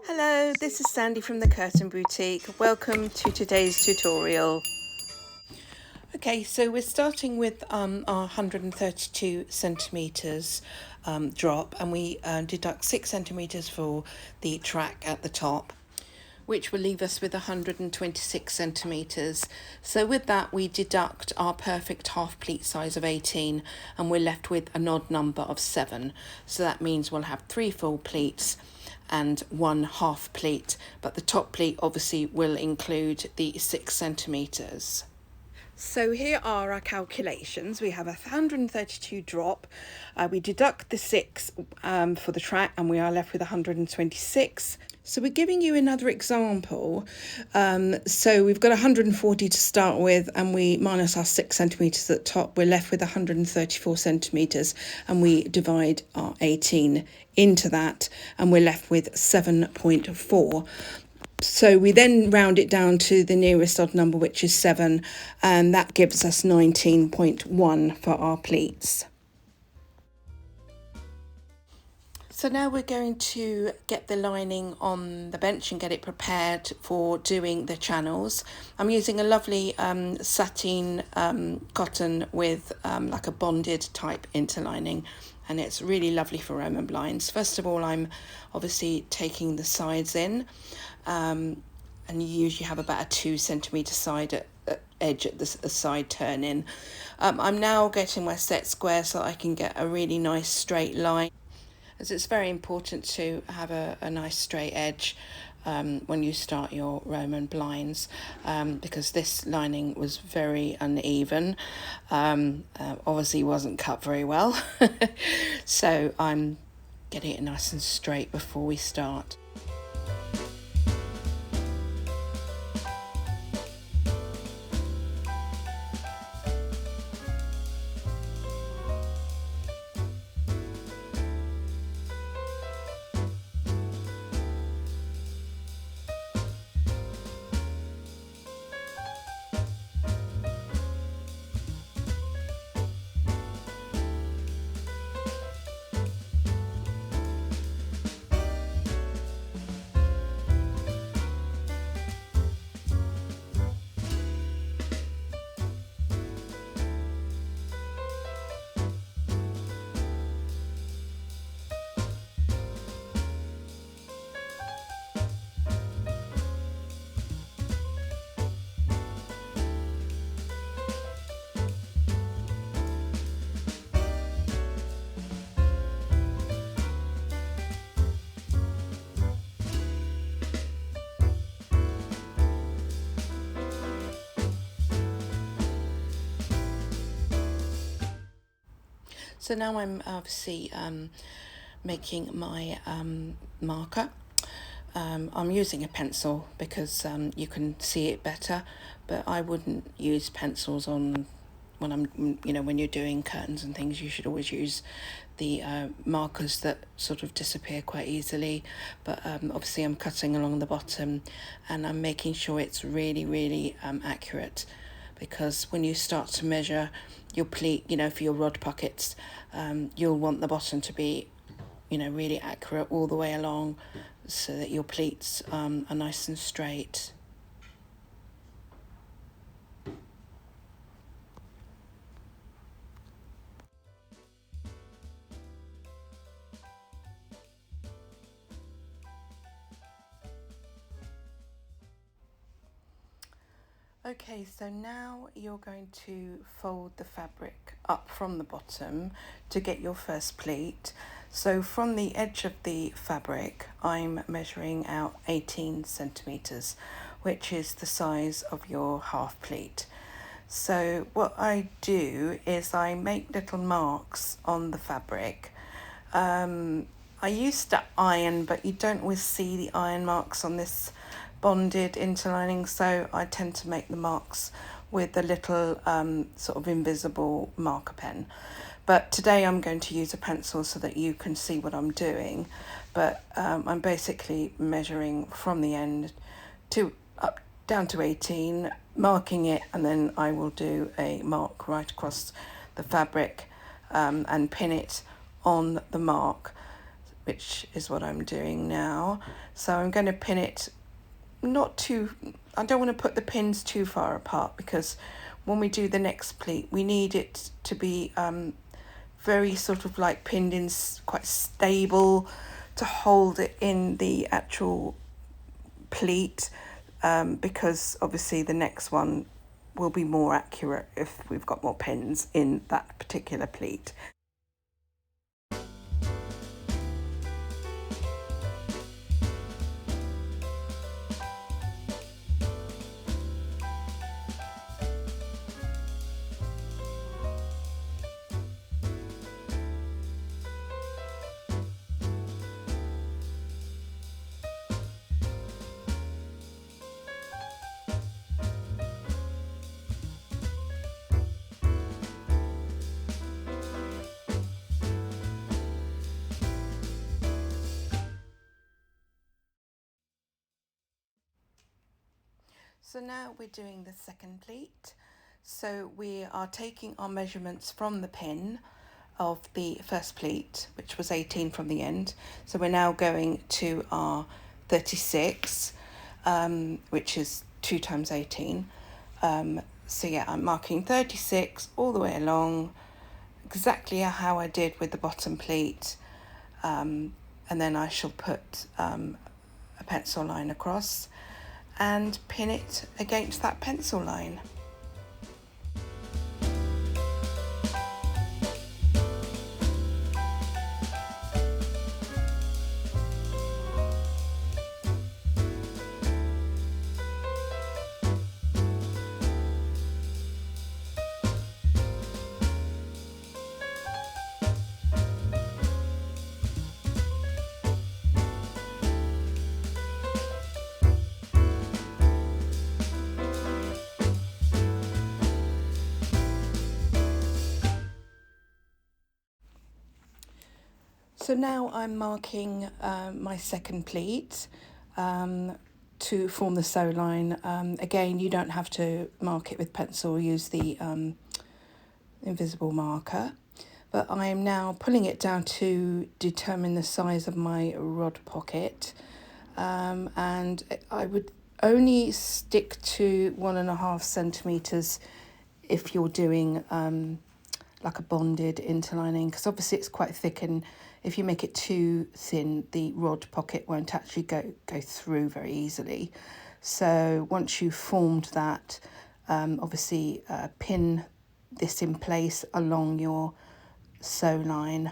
Hello, this is Sandy from the Curtain Boutique. Welcome to today's tutorial. Okay, so we're starting with our 132 centimetres drop, and we deduct 6 centimetres for the track at the top, which will leave us with 126 centimetres. So with that, we deduct our perfect half pleat size of 18, and we're left with an odd number of 7. So that means we'll have 3 full pleats and 1 half pleat, but the top pleat obviously will include the 6 centimetres. So here are our calculations. We have a 132 drop, we deduct the 6 for the track, and we are left with 126. So we're giving you another example. So we've got 140 to start with, and we minus our 6 centimetres at the top, we're left with 134 centimetres, and we divide our 18 into that, and we're left with 7.4. So we then round it down to the nearest odd number, which is 7, and that gives us 19.1 for our pleats. So now we're going to get the lining on the bench and get it prepared for doing the channels. I'm using a lovely sateen cotton with like a bonded type interlining, and it's really lovely for Roman blinds. First of all, I'm obviously taking the sides in, and you usually have about a 2 centimetre side edge at the side turn in. I'm now getting my set square so I can get a really nice straight line, as it's very important to have a nice straight edge when you start your Roman blinds, because this lining was very uneven, obviously wasn't cut very well. So I'm getting it nice and straight before we start. So now I'm obviously making my marker. I'm using a pencil because you can see it better, but I wouldn't use pencils on when you're doing curtains and things. You should always use the markers that sort of disappear quite easily. But obviously I'm cutting along the bottom, and I'm making sure it's really accurate, because when you start to measure your pleat, for your rod pockets, you'll want the bottom to be, really accurate all the way along, so that your pleats are nice and straight. Okay, so now you're going to fold the fabric up from the bottom to get your first pleat. So from the edge of the fabric, I'm measuring out 18 centimetres, which is the size of your half pleat. So what I do is I make little marks on the fabric. I used to iron, but you don't always see the iron marks on this bonded interlining, so I tend to make the marks with a little sort of invisible marker pen. But today I'm going to use a pencil so that you can see what I'm doing. But I'm basically measuring from the end to up down to 18, marking it, and then I will do a mark right across the fabric and pin it on the mark. which is what I'm doing now. So I'm going to pin it I don't want to put the pins too far apart, because when we do the next pleat we need it to be very sort of like pinned in quite stable to hold it in the actual pleat, because obviously the next one will be more accurate if we've got more pins in that particular pleat. So now we're doing the second pleat. So we are taking our measurements from the pin of the first pleat, which was 18 from the end. So we're now going to our 36, which is 2 times 18. So yeah, I'm marking 36 all the way along, exactly how I did with the bottom pleat. And then I shall put a pencil line across and pin it against that pencil line. So now I'm marking my second pleat to form the sew line. Again, you don't have to mark it with pencil, use the invisible marker. But I am now pulling it down to determine the size of my rod pocket. And I would only stick to 1.5 centimetres if you're doing like a bonded interlining, because obviously it's quite thick, and if you make it too thin the rod pocket won't actually go through very easily. So once you've formed that, obviously pin this in place along your sew line.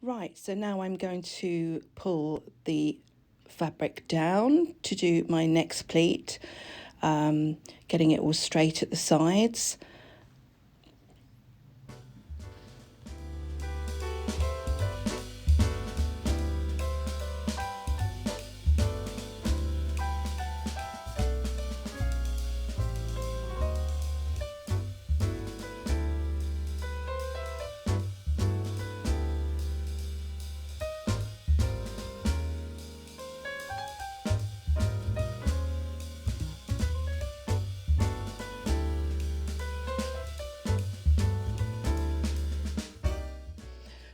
Right, so now I'm going to pull the fabric down to do my next pleat, getting it all straight at the sides.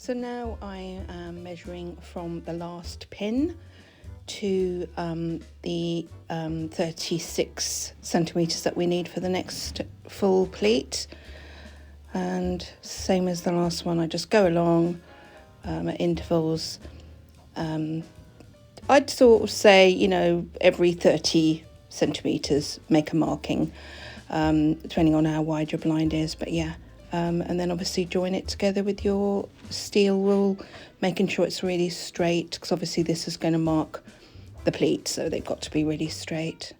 So now I am measuring from the last pin to the 36 centimetres that we need for the next full pleat. And same as the last one, I just go along at intervals. I'd sort of say, you know, every 30 centimetres make a marking, depending on how wide your blind is. But yeah, and then obviously join it together with your steel wool, making sure it's really straight, because obviously this is going to mark the pleats, so they've got to be really straight.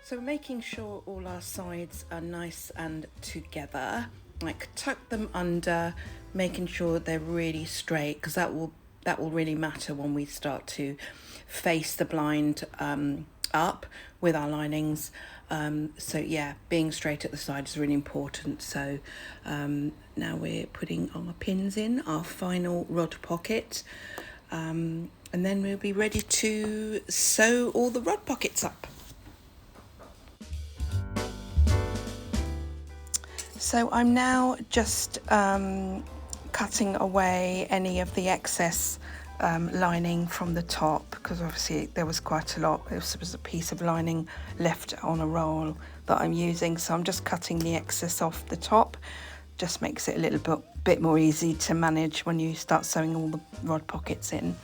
So making sure all our sides are nice and together, like tuck them under, making sure they're really straight, because that will really matter when we start to face the blind up with our linings. So yeah, being straight at the side is really important. So now we're putting our pins in our final rod pocket, and then we'll be ready to sew all the rod pockets up. So I'm now just cutting away any of the excess lining from the top, because obviously there was quite a lot. There was a piece of lining left on a roll that I'm using, so I'm just cutting the excess off the top. Just makes it a little bit more easy to manage when you start sewing all the rod pockets in.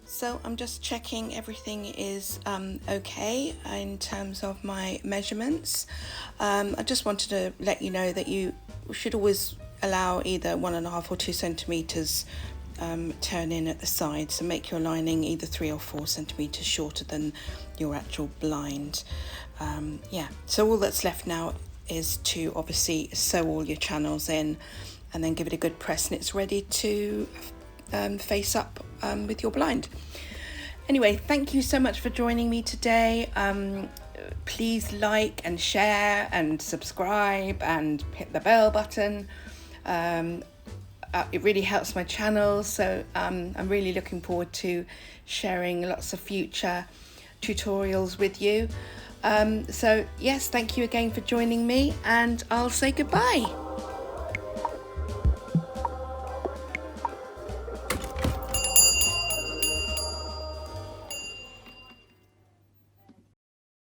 So I'm just checking everything is okay in terms of my measurements. I just wanted to let you know that you should always allow either 1.5 or 2 centimetres turn in at the side, so make your lining either 3 or 4 centimetres shorter than your actual blind. Yeah, so all that's left now is to obviously sew all your channels in and then give it a good press, and it's ready to face up with your blind. Anyway, thank you so much for joining me today. Please like and share and subscribe and hit the bell button. It really helps my channel, so I'm really looking forward to sharing lots of future tutorials with you. So yes, thank you again for joining me, and I'll say goodbye.